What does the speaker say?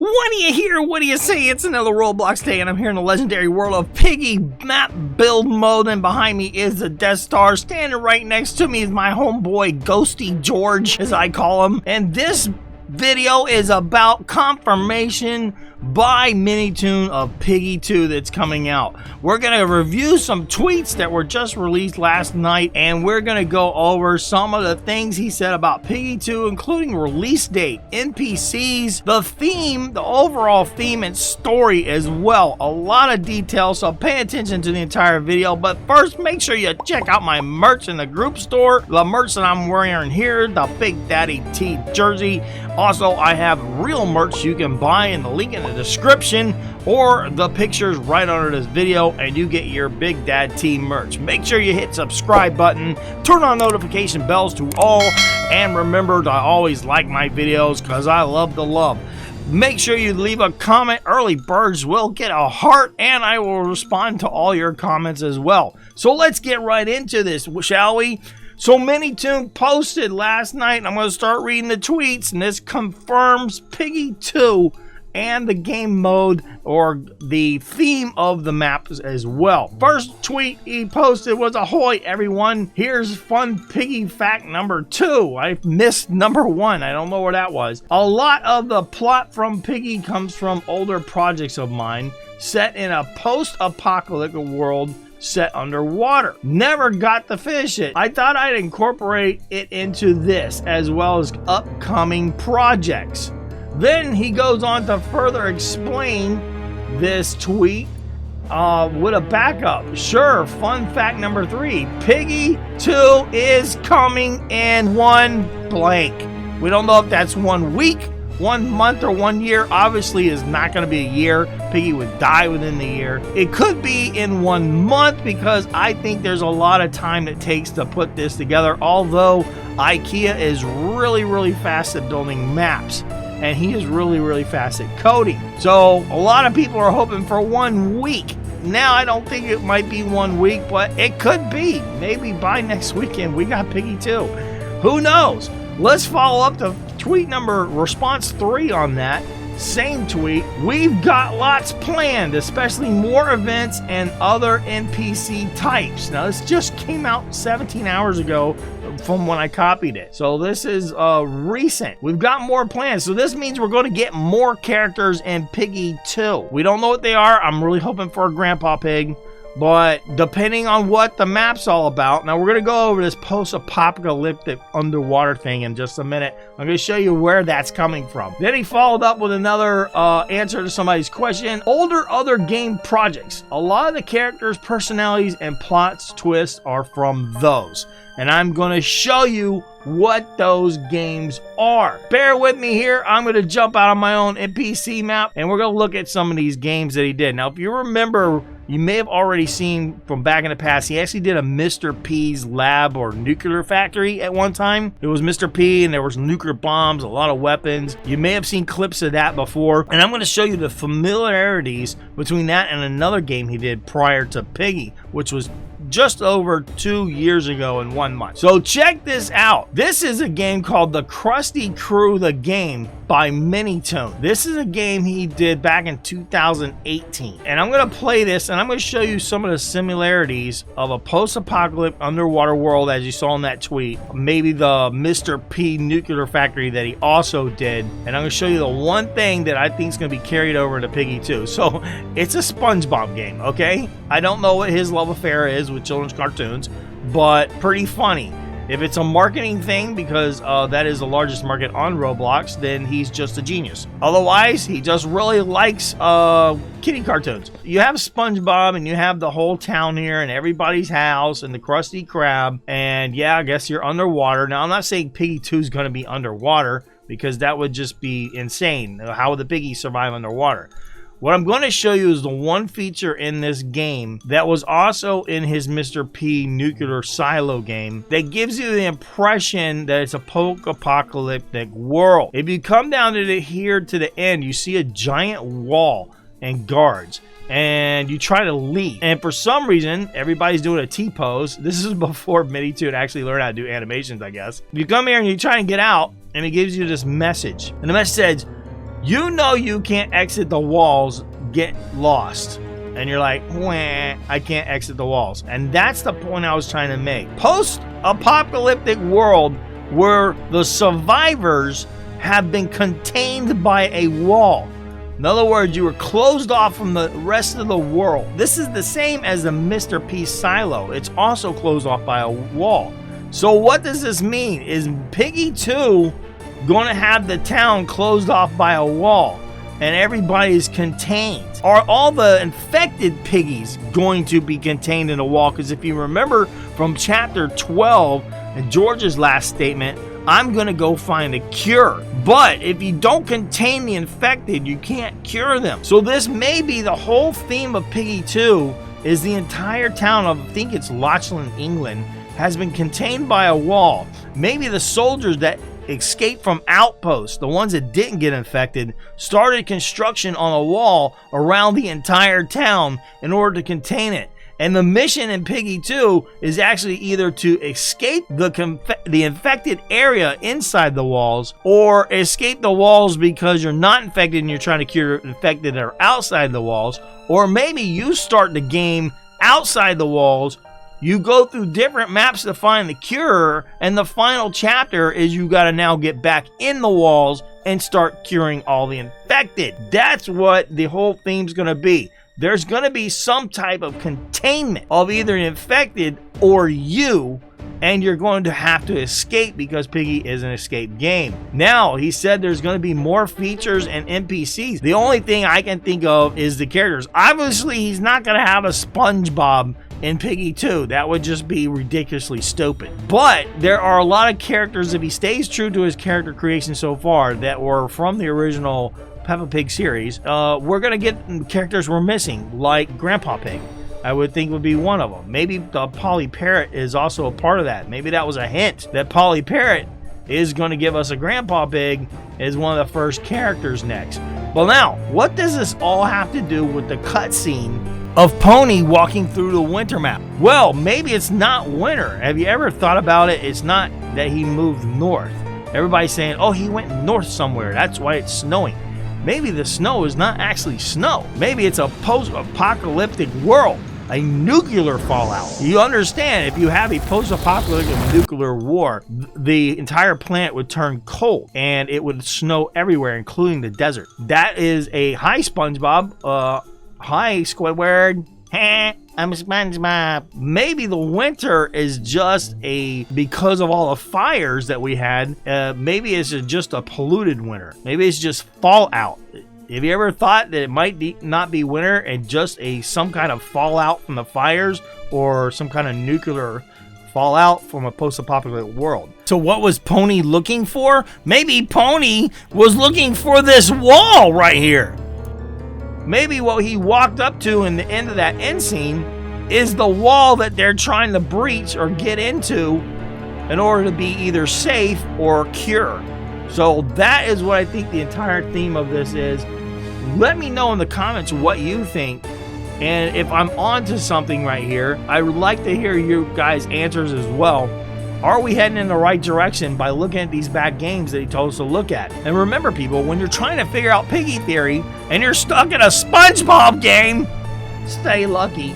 What do you hear? What do you say? It's another Roblox day, and I'm here in the legendary world of Piggy map build mode, and behind me is the Death Star. Standing right next to me is my homeboy, Ghosty George, as I call him. And this video is about confirmation by Minitoon of Piggy 2 that's coming out. We're going to review some tweets that were just released last night, and we're going to go over some of the things he said about Piggy 2, including release date, NPCs, the theme, the overall theme and story as well. A lot of details, so pay attention to the entire video. But first, make sure you check out my merch in the group store. The merch that I'm wearing here, the Big Daddy T jersey. Also, I have real merch you can buy in the link in the description or the pictures right under this video, and you get your Big Dad T merch. Make sure you hit subscribe button, turn on notification bells to all, and remember to always like my videos because I love the love. Make sure you leave a comment. Early birds will get a heart, and I will respond to all your comments as well. So let's get right into this, shall we? So Minitoon posted last night, and I'm going to start reading the tweets, and this confirms Piggy 2 and the game mode or the theme of the maps as well. First tweet he posted was, "Ahoy everyone, here's fun Piggy fact number 2. I missed number 1. I don't know where that was. A lot of the plot from Piggy comes from older projects of mine set in a post-apocalyptic world set underwater. Never got to finish it. I thought I'd incorporate it into this as well as upcoming projects." Then he goes on to further explain this tweet with a backup. Sure, fun fact number 3. Piggy 2 is coming in one blank. We don't know if that's 1 week, 1 month, or 1 year. Obviously, is not going to be a year. Piggy would die within the year. It could be in 1 month because I think there's a lot of time it takes to put this together. Although IKEA is really fast at building maps, and he is really fast at coding. So a lot of people are hoping for 1 week. Now I don't think it might be 1 week, but it could be. Maybe by next weekend we got Piggy 2. Who knows? Let's follow up to tweet number response 3 on that same tweet. We've got lots planned, especially more events and other NPC types. Now this just came out 17 hours ago from when I copied it, so this is recent. We've got more plans, so this means we're going to get more characters in Piggy 2. We don't know what they are. I'm really hoping for a Grandpa Pig, but depending on what the map's all about. Now we're going to go over this post-apocalyptic underwater thing in just a minute. I'm going to show you where that's coming from. Then he followed up with another answer to somebody's question. Older other game projects. A lot of the characters, personalities, and plots twists are from those. And I'm going to show you what those games are. Bear with me here. I'm going to jump out on my own NPC map, and we're going to look at some of these games that he did. Now, if you remember, you may have already seen from back in the past, he actually did a Mr. P's lab or nuclear factory at one time. It was Mr. P, and there was nuclear bombs, a lot of weapons. You may have seen clips of that before, and I'm going to show you the familiarities between that and another game he did prior to Piggy, which was just over 2 years ago in 1 month. So check this out. This is a game called The Krusty Crew the Game by Minitoon. This is a game he did back in 2018. And I'm going to play this, and I'm going to show you some of the similarities of a post-apocalyptic underwater world, as you saw in that tweet. Maybe the Mr. P nuclear factory that he also did. And I'm going to show you the one thing that I think is going to be carried over into Piggy 2. So it's a SpongeBob game, okay? I don't know what his love affair is with children's cartoons, but pretty funny. If it's a marketing thing, because that is the largest market on Roblox, then he's just a genius. Otherwise, he just really likes kitty cartoons. You have SpongeBob, and you have the whole town here, and everybody's house, and the Krusty Krab, and yeah, I guess you're underwater. Now, I'm not saying Piggy 2 is going to be underwater, because that would just be insane. How would the Piggy survive underwater? What I'm going to show you is the one feature in this game that was also in his Mr. P nuclear silo game that gives you the impression that it's a post-apocalyptic world. If you come down to here to the end, you see a giant wall and guards, and you try to leave, and for some reason everybody's doing a T-pose. This is before Minitoon actually learned how to do animations, I guess. You come here and you try to get out, and it gives you this message, and the message says, You know you can't exit the walls, get lost. And you're like, wah, I can't exit the walls. And that's the point I was trying to make. Post-apocalyptic world where the survivors have been contained by a wall. In other words, you were closed off from the rest of the world. This is the same as the Mr. P silo. It's also closed off by a wall. So what does this mean? Is Piggy 2 going to have the town closed off by a wall and everybody's contained? Are all the infected piggies going to be contained in a wall? Because if you remember from chapter 12 and George's last statement, I'm going to go find a cure. But if you don't contain the infected, you can't cure them. So this may be the whole theme of Piggy 2, is the entire town of, I think it's Lachlan, England, has been contained by a wall. Maybe the soldiers that escaped from outposts, the ones that didn't get infected, started construction on a wall around the entire town in order to contain it. And the mission in Piggy 2 is actually either to escape the infected area inside the walls, or escape the walls because you're not infected and you're trying to cure infected that are outside the walls. Or maybe you start the game outside the walls, you go through different maps to find the cure, and the final chapter is you gotta now get back in the walls and start curing all the infected. That's what the whole theme's gonna be. There's gonna be some type of containment of either infected or you, and you're going to have to escape because Piggy is an escape game. Now, he said there's going to be more features and NPCs. The only thing I can think of is the characters. Obviously, he's not going to have a SpongeBob in Piggy 2. That would just be ridiculously stupid. But there are a lot of characters, if he stays true to his character creation so far, that were from the original Peppa Pig series. We're going to get characters we're missing, like Grandpa Pig. I would think would be one of them. Maybe the Polly Parrot is also a part of that. Maybe that was a hint that Polly Parrot is going to give us a Grandpa Pig as one of the first characters next. But now, what does this all have to do with the cutscene of Pony walking through the winter map? Well, maybe it's not winter. Have you ever thought about it? It's not that he moved north. Everybody's saying, oh, he went north somewhere. That's why it's snowing. Maybe the snow is not actually snow. Maybe it's a post-apocalyptic world, a nuclear fallout. You understand, if you have a post-apocalyptic nuclear war, the entire planet would turn cold and it would snow everywhere, including the desert. That is a hi SpongeBob. Hi Squidward. I'm SpongeBob. Maybe the winter is just because of all the fires that we had, maybe it's just a polluted winter. Maybe it's just fallout. Have you ever thought that it might not be winter and just some kind of fallout from the fires, or some kind of nuclear fallout from a post-apocalyptic world? So what was Pony looking for? Maybe Pony was looking for this wall right here. Maybe what he walked up to in the end of that end scene is the wall that they're trying to breach or get into in order to be either safe or cure. So that is what I think the entire theme of this is. Let me know in the comments what you think, and if I'm onto something right here, I would like to hear you guys' answers as well. Are we heading in the right direction by looking at these bad games that he told us to look at? And remember, people, when you're trying to figure out Piggy theory and you're stuck in a SpongeBob game, stay lucky.